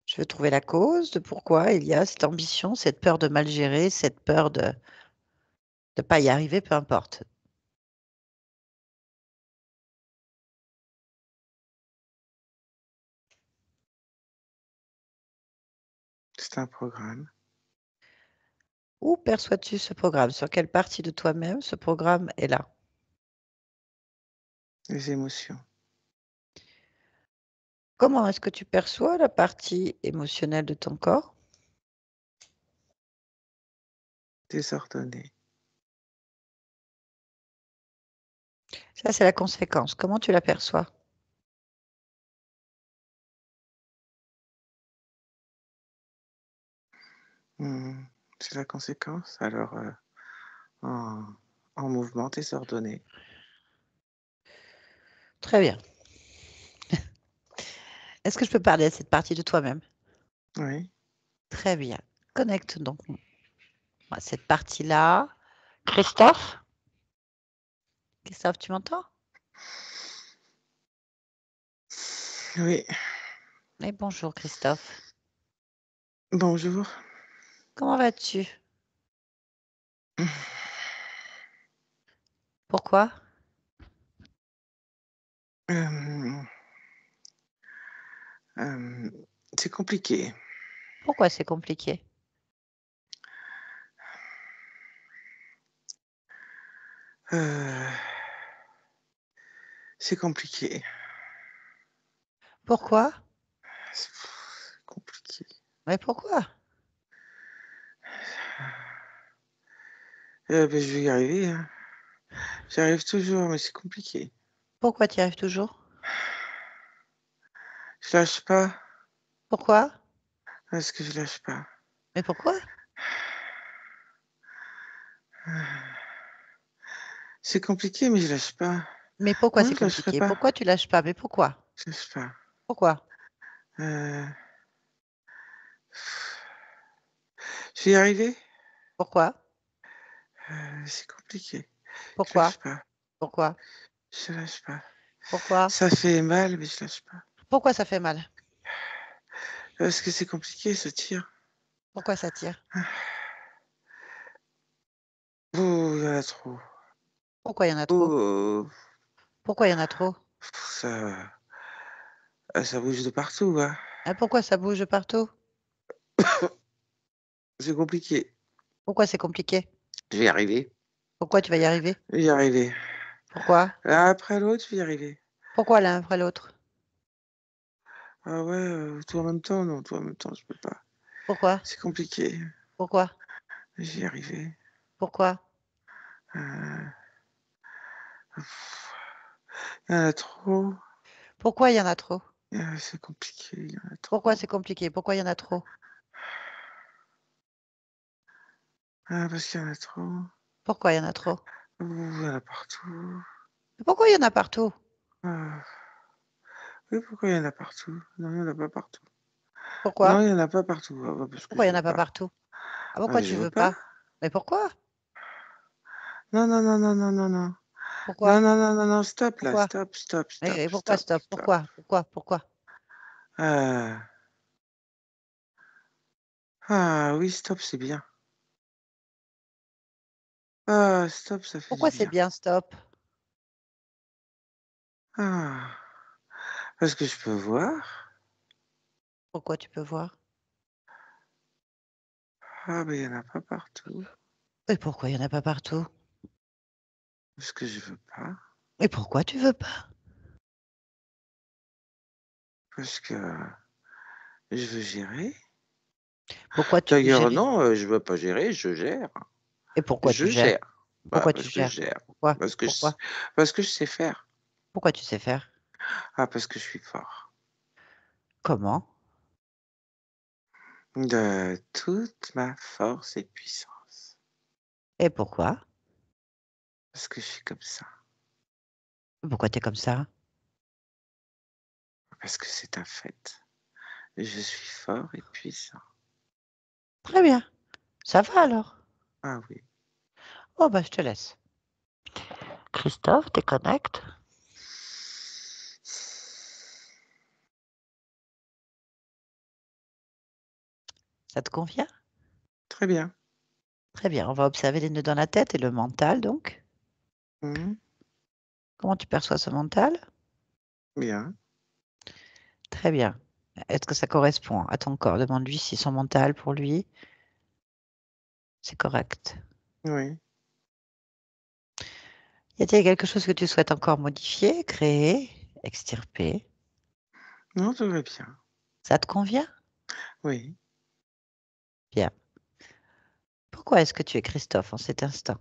Je vais trouver la cause de pourquoi il y a cette ambition, cette peur de mal gérer, cette peur de pas y arriver, peu importe.
C'est un programme.
Où perçois-tu ce programme? Sur quelle partie de toi-même ce programme est là?
Les émotions.
Comment est-ce que tu perçois la partie émotionnelle de ton corps?
Désordonnées.
Ça, c'est la conséquence. Comment tu l'aperçois?
C'est la conséquence. Alors, en, en mouvement désordonné.
Très bien. Est-ce que je peux parler à cette partie de toi-même?
Oui.
Très bien. Connecte donc à cette partie-là. Christophe? Christophe, tu m'entends?
Oui.
Oui, bonjour Christophe.
Bonjour.
Comment vas-tu? Pourquoi?
C'est compliqué.
Pourquoi c'est compliqué?
C'est compliqué.
Pourquoi?
C'est compliqué.
Mais pourquoi?
Je vais y arriver, hein. J'arrive toujours, mais c'est compliqué.
Pourquoi tu y arrives toujours?
Je lâche pas,
Pourquoi?
parce que je lâche pas.
Mais pourquoi?
C'est compliqué, mais je lâche pas.
Mais pourquoi
Non,
c'est
je lâcherai
compliqué?
pas.
Pourquoi tu lâches pas? Mais pourquoi?
Je lâche pas.
Pourquoi?
Je vais y arriver.
Pourquoi?
C'est compliqué. Je
Pourquoi?
lâche pas.
Pourquoi?
Je lâche pas.
Pourquoi?
Ça fait mal, mais je lâche pas.
Pourquoi ça fait mal?
Parce que c'est compliqué, ce tir.
Pourquoi ça tire?
Oh, il y en a trop.
Pourquoi il y en a trop?
Oh,
Pourquoi il y en a trop?
ça bouge de partout, hein.
Ah, pourquoi ça bouge de partout?
C'est compliqué.
Pourquoi c'est compliqué?
Je vais y arriver.
Pourquoi tu vas y arriver?
Je vais y arriver.
Pourquoi?
L'un après l'autre, je vais y arriver.
Pourquoi l'un après l'autre?
Ah ouais, tout en même temps, non, tout en même temps, je peux pas.
Pourquoi?
C'est compliqué.
Pourquoi?
Je vais y arriver.
Pourquoi?
Euh, Il y en a trop.
Pourquoi il y en a trop?
C'est compliqué, il y en a
Pourquoi
trop.
c'est compliqué? Pourquoi il y en a trop?
Parce qu'il y en a trop.
Pourquoi il y en a trop?
Il y en a partout.
Mais pourquoi il y en a partout?
Ah. Oui, pourquoi il y en a partout? Non, il y en a pas partout.
Pourquoi?
Non, il y en a pas partout. Ah bah, parce que
Pourquoi il
je
y en
veux
a pas
pas.
partout? Ah,
Ah,
pourquoi
mais
tu
je veux
veux
pas.
pas? Mais pourquoi?
Non, non, non, non, non, non, non.
Pourquoi?
Non, non, non, non, non, stop là,
Pourquoi?
stop, stop, stop,
Et pourquoi
stop,
stop?
stop.
Pourquoi? Pourquoi? Pourquoi?
Ah oui, stop, c'est bien. Ah, stop, ça fait du
Pourquoi c'est
bien.
bien stop?
Ah, parce que je peux voir.
Pourquoi tu peux voir?
Ah, mais il y en a pas partout.
Et pourquoi il y en a pas partout?
Parce que je veux pas.
Et pourquoi tu veux pas?
Parce que je veux gérer.
Pourquoi tu veux
D'ailleurs,
gérer?
non, je veux pas gérer, je gère.
Et pourquoi tu
Je
gères?
gère. Bah,
Pourquoi tu
parce que je
gères?
gère.
Pourquoi?
Parce que
Pourquoi?
je sais faire.
Pourquoi tu sais faire?
Ah, parce que je suis fort.
Comment?
De toute ma force et puissance.
Et pourquoi?
Parce que je suis comme ça.
Pourquoi tu es comme ça?
Parce que c'est un fait. Je suis fort et puissant.
Très bien. Ça va alors?
Ah oui.
Oh bah je te laisse. Christophe, déconnecte. Ça te convient?
Très bien.
Très bien. On va observer les nœuds dans la tête et le mental donc.
Mmh.
Comment tu perçois ce mental?
Bien.
Très bien. Est-ce que ça correspond à ton corps? Demande-lui si son mental pour lui, c'est correct.
Oui.
Y a-t-il quelque chose que tu souhaites encore modifier, créer, extirper?
Non, tout va bien.
Ça te convient?
Oui.
Bien. Pourquoi est-ce que tu es Christophe en cet instant?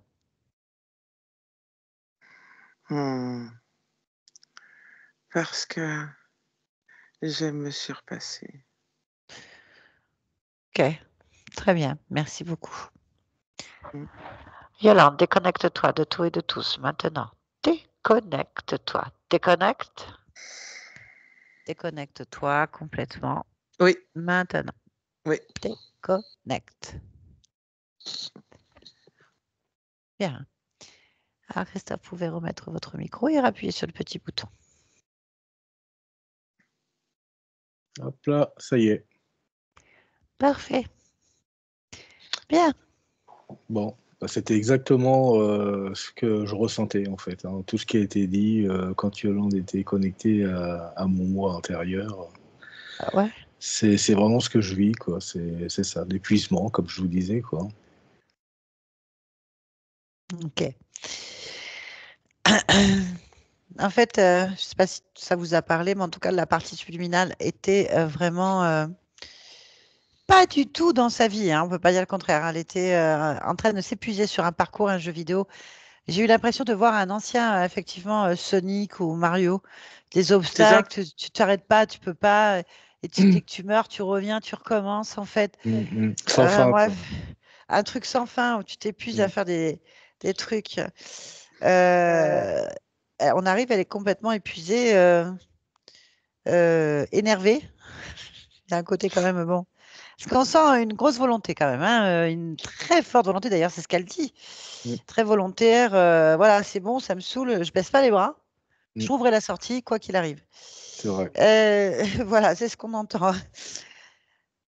Mmh. Parce que j'aime me surpasser.
OK, très bien, merci beaucoup.
Mmh.
Yolande, déconnecte-toi de tout et de tous maintenant. Déconnecte-toi. Déconnecte. Déconnecte-toi complètement
Oui,
maintenant.
oui.
Déconnecte. Bien. Alors, Christophe, vous pouvez remettre votre micro et appuyer sur le petit bouton.
Hop là, ça y est.
Parfait. Bien.
Bon, bah, c'était exactement ce que je ressentais en fait, hein. Tout ce qui a été dit quand Yolande était connectée à mon moi intérieur,
Ah ouais.
c'est vraiment ce que je vis, quoi. C'est ça, l'épuisement, comme je vous disais, quoi.
Ok. En fait, je ne sais pas si ça vous a parlé, mais en tout cas, la partie subliminale était vraiment pas du tout dans sa vie, hein, on ne peut pas dire le contraire. Elle était en train de s'épuiser sur un parcours, un jeu vidéo. J'ai eu l'impression de voir un ancien, effectivement, Sonic ou Mario, des
C'est ça.
obstacles, tu t'arrêtes pas, tu peux pas, et dès que tu meurs, tu reviens, tu recommences, en fait.
Sans fin, quoi.
Bref, un truc sans fin où tu t'épuises à faire des trucs. On arrive, elle est complètement épuisée, énervée. Il y a un côté quand même bon. Parce qu'on sent une grosse volonté quand même, hein, une très forte volonté. D'ailleurs, c'est ce qu'elle dit.
Mm.
Très volontaire. Voilà, c'est bon, ça me saoule. Je baisse pas les bras. Je
Mm.
trouverai la sortie, quoi qu'il arrive.
C'est vrai.
Voilà, c'est ce qu'on entend.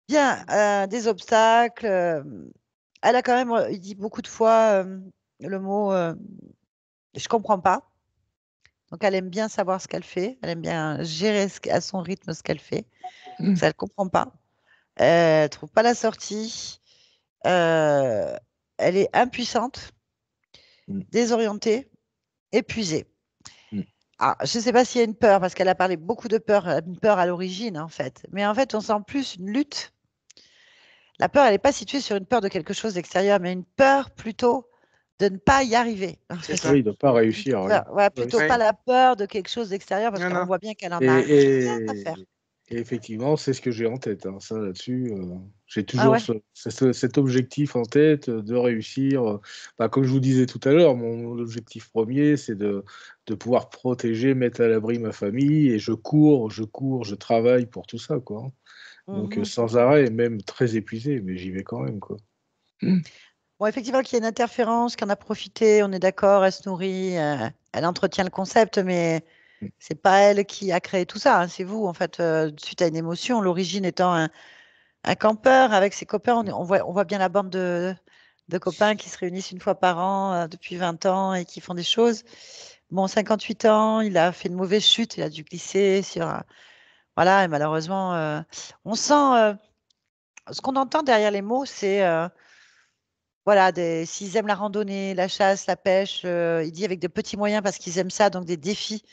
Bien, des obstacles. Elle a quand même, il dit beaucoup de fois le mot je comprends pas. Donc, elle aime bien savoir ce qu'elle fait. Elle aime bien gérer à son rythme ce qu'elle fait. Ça, elle comprend pas. Elle trouve pas la sortie. Euh, Elle est impuissante,
Mm.
désorientée, épuisée.
Mm.
Ah, je ne sais pas s'il y a une peur, parce qu'elle a parlé beaucoup de peur, une peur à l'origine, en fait. Mais en fait, on sent plus une lutte. La peur, elle n'est pas située sur une peur de quelque chose d'extérieur, mais une peur plutôt de ne pas y arriver. En
C'est
fait.
ça.
Oui, de ne pas
Plutôt,
réussir, oui.
ouais, plutôt
Oui.
pas la peur de quelque chose d'extérieur, parce
Non,
qu'on
non.
voit bien qu'elle en a rien à faire.
Et effectivement, c'est ce que j'ai en tête, hein. Ça, là-dessus, j'ai
Ah
toujours
ouais.
cet objectif en tête de réussir. Bah, comme je vous disais tout à l'heure, mon objectif premier, c'est de pouvoir protéger, mettre à l'abri ma famille. Et je cours, je travaille pour tout ça, quoi. Donc,
Mhm.
sans arrêt, même très épuisé, mais j'y vais quand même, quoi.
Bon, effectivement, qu'il y a une interférence, qu'on a profité, on est d'accord, elle se nourrit, elle entretient le concept, mais c'est pas elle qui a créé tout ça, hein, c'est vous, en fait, suite à une émotion, l'origine étant un campeur avec ses copains. On voit bien la bande de copains qui se réunissent une fois par an depuis 20 ans et qui font des choses. Bon, 58 ans, il a fait une mauvaise chute, il a dû glisser sur. Voilà, et malheureusement, on sent. Ce qu'on entend derrière les mots, c'est. Voilà, s'ils aiment la randonnée, la chasse, la pêche, il dit avec de petits moyens parce qu'ils aiment ça, donc des défis,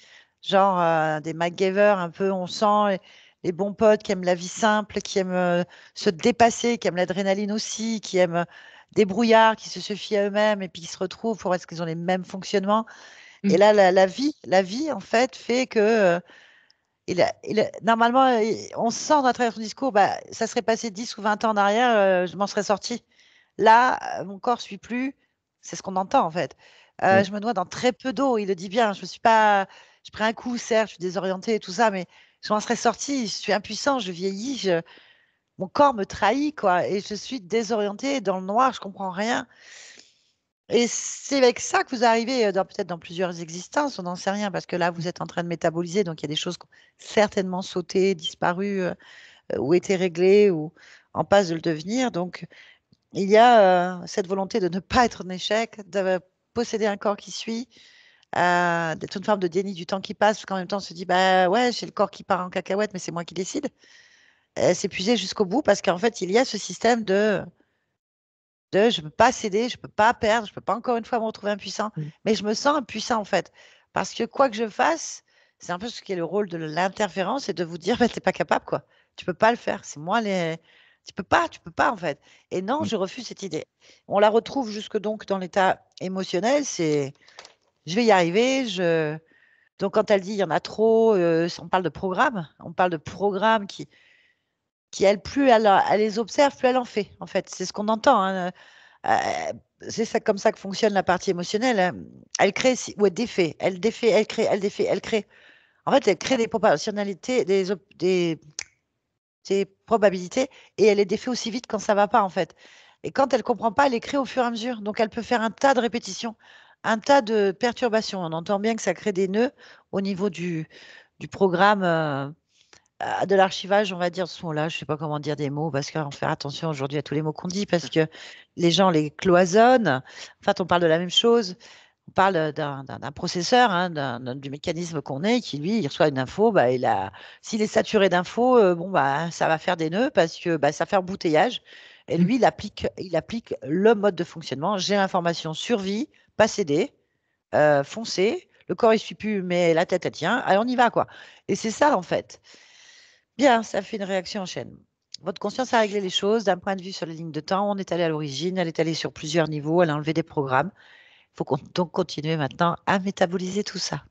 genre des MacGyver un peu, on sent les bons potes qui aiment la vie simple, qui aiment se dépasser, qui aiment l'adrénaline aussi, qui aiment des brouillards, qui se suffisent à eux-mêmes et puis qui se retrouvent pour est-ce qu'ils ont les mêmes fonctionnements. Et là, la vie, en fait, fait que normalement, on sent à travers son discours, bah, ça serait passé 10 ou 20 ans en arrière, je m'en serais sorti. Là, mon corps ne suit plus. C'est ce qu'on entend en fait.
Mm.
Je me noie dans très peu d'eau. Il le dit bien. Je me suis pas. Je prends un coup, certes, je suis désorientée et tout ça, mais je m'en serais sortie. Je suis impuissant, je vieillis, mon corps me trahit, quoi. Et je suis désorientée dans le noir, je comprends rien. Et c'est avec ça que vous arrivez peut-être dans plusieurs existences, on n'en sait rien, parce que là, vous êtes en train de métaboliser, donc il y a des choses qui ont certainement sauté, disparu, ou été réglées, ou en passe de le devenir. Donc, il y a cette volonté de ne pas être en échec, de posséder un corps qui suit, d'être une forme de déni du temps qui passe, parce qu'en même temps, on se dit, bah ouais, j'ai le corps qui part en cacahuète, mais c'est moi qui décide. S'épuiser jusqu'au bout, parce qu'en fait, il y a ce système de je ne peux pas céder, je ne peux pas perdre, je ne peux pas encore une fois me retrouver impuissant, mais je me sens impuissant en fait. Parce que quoi que je fasse, c'est un peu ce qui est le rôle de l'interférence, c'est de vous dire, bah, tu n'es pas capable, quoi. Tu peux pas le faire. C'est moi les. Tu peux pas en fait. Et non,
Mm.
je refuse cette idée. On la retrouve jusque donc dans l'état émotionnel, c'est je vais y arriver. Donc quand elle dit il y en a trop, on parle de programme. On parle de programme qui elle, plus elle les observe, plus elle en fait. En fait, c'est ce qu'on entend, hein. Euh, c'est ça, comme ça que fonctionne la partie émotionnelle, hein. Elle crée ou elle défait, elle défait, elle crée, elle défait, elle crée. En fait, elle crée des proportionnalités, des probabilités et elle les défait aussi vite quand ça va pas, en fait. Et quand elle comprend pas, elle les crée au fur et à mesure. Donc, elle peut faire un tas de répétitions, un tas de perturbations. On entend bien que ça crée des nœuds au niveau du programme de l'archivage, on va dire ce mot-là. Je sais pas comment dire des mots parce qu'il faut faire attention aujourd'hui à tous les mots qu'on dit parce que les gens les cloisonnent. En fait, on parle de la même chose. On parle d'un processeur, hein, du mécanisme qu'on est, qui lui, il reçoit une info, bah, s'il est saturé d'infos, bon, bah, ça va faire des nœuds parce que bah, ça fait embouteillage. Et lui, il applique le mode de fonctionnement. J'ai l'information survie, pas céder, foncer. Le corps, il ne suit plus, mais la tête, elle tient. Allez, on y va, quoi. Et c'est ça, en fait. Bien, ça fait une réaction en chaîne. Votre conscience a réglé les choses d'un point de vue sur les lignes de temps. On est allé à l'origine, elle est allée sur plusieurs niveaux, elle a enlevé des programmes. Il faut donc continuer maintenant à métaboliser tout ça.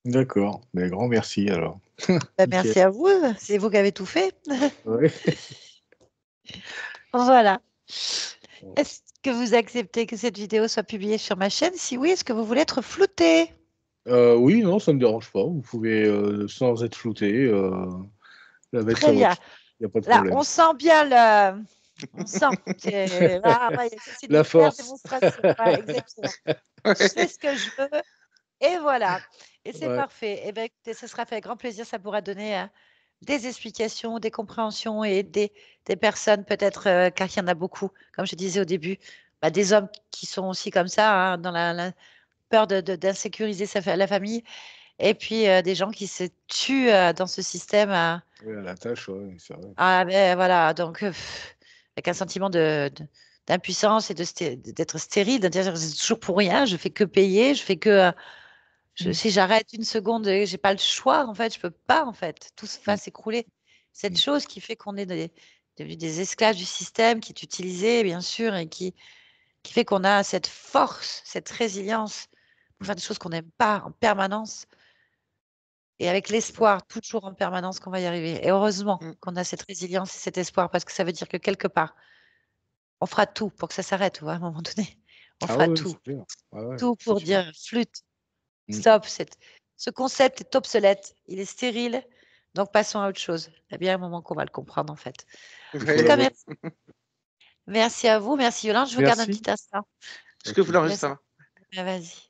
D'accord. Mais grand merci alors.
Ben,
Nickel.
merci à vous, c'est vous qui avez tout fait.
Ouais.
Voilà. Est-ce que vous acceptez que cette vidéo soit publiée sur ma chaîne? Si oui, est-ce que vous voulez être flouté?
Oui, non, ça ne me dérange pas. Vous pouvez, sans être flouté, la mettre
Très
sur votre
bien.
chaîne. Il n'y a pas de
Là,
problème.
on sent bien le... On sent. Ouais, ça, c'est une
La
super
force.
démonstration. Ouais, exactement. Je fais ce que je veux. Et voilà. Et c'est
Ouais.
parfait. Eh bien, écoutez, ce sera fait avec grand plaisir. Ça pourra donner des explications, des compréhensions et des personnes, peut-être, car il y en a beaucoup, comme je disais au début, bah, des hommes qui sont aussi comme ça, hein, dans la peur d'insécuriser la famille, et puis des gens qui se tuent dans ce système.
Oui, à la tâche, ouais, c'est vrai.
Ben, voilà, donc, avec un sentiment d'impuissance et d'être stérile, de dire c'est toujours pour rien, je fais que payer, je fais que. Si j'arrête une seconde, j'ai pas le choix, en fait, je peux pas, en fait, tout va
Mm.
s'écrouler. Cette
Mm.
chose qui fait qu'on est devenus des esclaves du système, qui est utilisé, bien sûr, et qui fait qu'on a cette force, cette résilience pour faire des choses qu'on n'aime pas en permanence, et avec l'espoir, toujours en permanence, qu'on va y arriver. Et heureusement
Mm.
qu'on a cette résilience et cet espoir, parce que ça veut dire que quelque part, on fera tout pour que ça s'arrête, tu vois, à un moment donné. On
Ah
fera
ouais,
tout,
c'est clair. Ah ouais,
tout
c'est
pour
sûr.
dire flûte.
Mm.
Stop, ce concept est obsolète, il est stérile, donc passons à autre chose. Il y a bien un moment qu'on va le comprendre, en fait.
Il
En
faut
tout
Ouais.
cas,
l'avoir.
merci. Merci à vous, merci Yolande. Je vous garde un
Merci.
petit instant.
Est-ce que vous
Ok.
Je vous laisse.
l'enregistrez?
Vas-y.